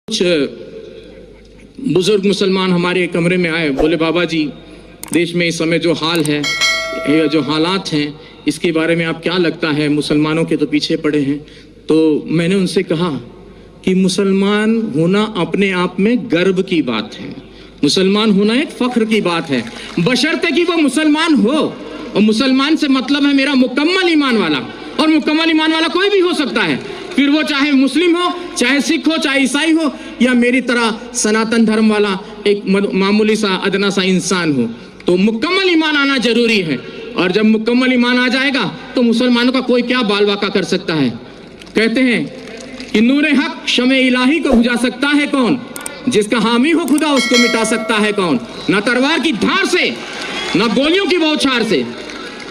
कुछ बुजुर्ग मुसलमान हमारे कमरे में आए, बोले बाबा जी देश में इस समय जो हाल है, जो हालात हैं, इसके बारे में आप क्या लगता है, मुसलमानों के तो पीछे पड़े हैं। तो मैंने उनसे कहा कि मुसलमान होना अपने आप में गर्व की बात है, मुसलमान होना एक फख्र की बात है, बशर्ते कि वो मुसलमान हो। और मुसलमान से मतलब है मेरा मुकम्मल ईमान वाला, और मुकम्मल ईमान वाला कोई भी हो सकता है, फिर वो चाहे मुस्लिम हो, चाहे सिख हो, चाहे ईसाई हो, या मेरी तरह सनातन धर्म वाला एक मामूली सा अदना सा इंसान हो। तो मुकम्मल ईमान आना जरूरी है, और जब मुकम्मल ईमान आ जाएगा तो मुसलमानों का कोई क्या बाल वाका कर सकता है। कहते हैं कि नूरे हक शमे इलाही को बुझा सकता है कौन, जिसका हामी हो खुदा उसको मिटा सकता है कौन। ना तलवार की धार से, ना गोलियों की बौछार से,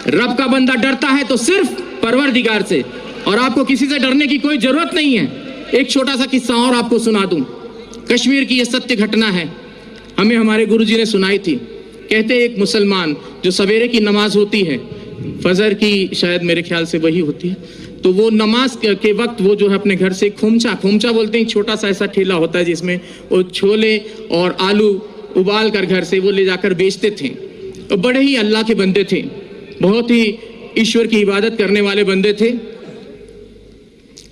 रब का बंदा डरता है तो सिर्फ परवरदिगार से, और आपको किसी से डरने की कोई जरूरत नहीं है। एक छोटा सा किस्सा और आपको सुना दूं। कश्मीर की यह सत्य घटना है, हमें हमारे गुरुजी ने सुनाई थी। कहते एक मुसलमान जो सवेरे की नमाज होती है, फजर की शायद मेरे ख्याल से वही होती है, तो वो नमाज के वक्त वो जो है अपने घर से खोमचा बोलते हैं, छोटा सा ऐसा ठेला होता है जिसमें वो छोले और आलू उबाल कर घर से वो ले जाकर बेचते थे। तो बड़े ही अल्लाह के बंदे थे, बहुत ही ईश्वर की इबादत करने वाले बंदे थे।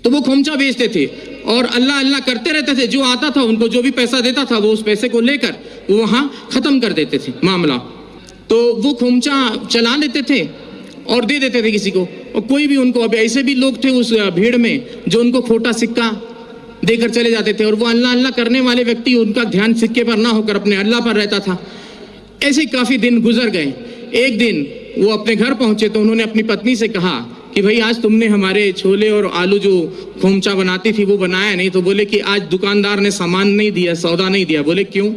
तो वो खोमचा बेचते थे और अल्लाह अल्लाह करते रहते थे। जो आता था उनको जो भी पैसा देता था वो उस पैसे को लेकर वो वहाँ खत्म कर देते थे मामला। तो वो खोमचा चला लेते थे और दे देते थे किसी को, और कोई भी उनको, अब ऐसे भी लोग थे उस भीड़ में जो उनको खोटा सिक्का देकर चले जाते थे, और वो अल्लाह अल्लाह करने वाले व्यक्ति, उनका ध्यान सिक्के पर ना होकर अपने अल्लाह पर रहता था। ऐसे काफी दिन गुजर गए। एक दिन वो अपने घर पहुंचे तो उन्होंने अपनी पत्नी से कहा कि भाई आज तुमने हमारे छोले और आलू जो खोमचा बनाती थी वो बनाया नहीं। तो बोले कि आज दुकानदार ने सामान नहीं दिया, सौदा नहीं दिया। बोले क्यों?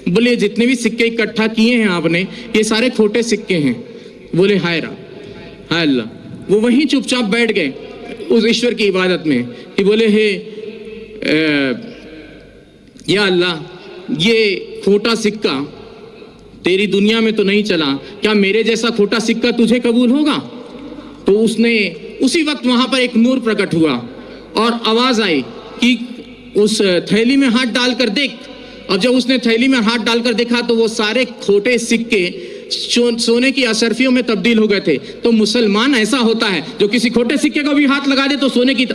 बोले जितने भी सिक्के इकट्ठा किए हैं आपने ये सारे खोटे सिक्के हैं। बोले हाय अल्लाह। वो वहीं चुपचाप बैठ गए उस ईश्वर की इबादत में कि बोले हे या अल्लाह, ये खोटा सिक्का तेरी दुनिया में तो नहीं चला, क्या मेरे जैसा खोटा सिक्का तुझे कबूल होगा? तो उसने उसी वक्त वहां पर एक नूर प्रकट हुआ और आवाज आई कि उस थैली में हाथ डालकर देख। और जब उसने थैली में हाथ डालकर देखा तो वो सारे खोटे सिक्के सोने की अशर्फियों में तब्दील हो गए थे। तो मुसलमान ऐसा होता है जो किसी खोटे सिक्के को भी हाथ लगा दे तो सोने की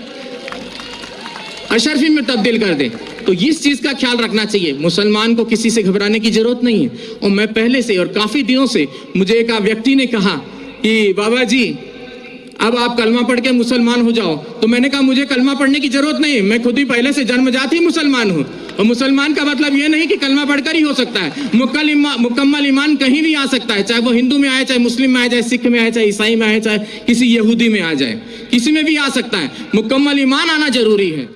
अशर्फी में तब्दील कर दे। तो इस चीज का ख्याल रखना चाहिए, मुसलमान को किसी से घबराने की जरूरत नहीं है। और मैं पहले से और काफी दिनों से, मुझे एक व्यक्ति ने कहा कि बाबा जी अब आप कलमा पढ़ के मुसलमान हो जाओ। तो मैंने कहा मुझे कलमा पढ़ने की जरूरत नहीं है, मैं खुद ही पहले से जन्मजात ही मुसलमान हूँ। और मुसलमान का मतलब ये नहीं कि कलमा पढ़कर ही हो सकता है, मुकम्मल ईमान कहीं भी आ सकता है, चाहे वो हिंदू में आए, चाहे मुस्लिम में आए, चाहे सिख में आए, चाहे ईसाई में आए, चाहे किसी यहूदी में आ जाए, किसी में भी आ सकता है। मुकम्मल ईमान आना जरूरी है।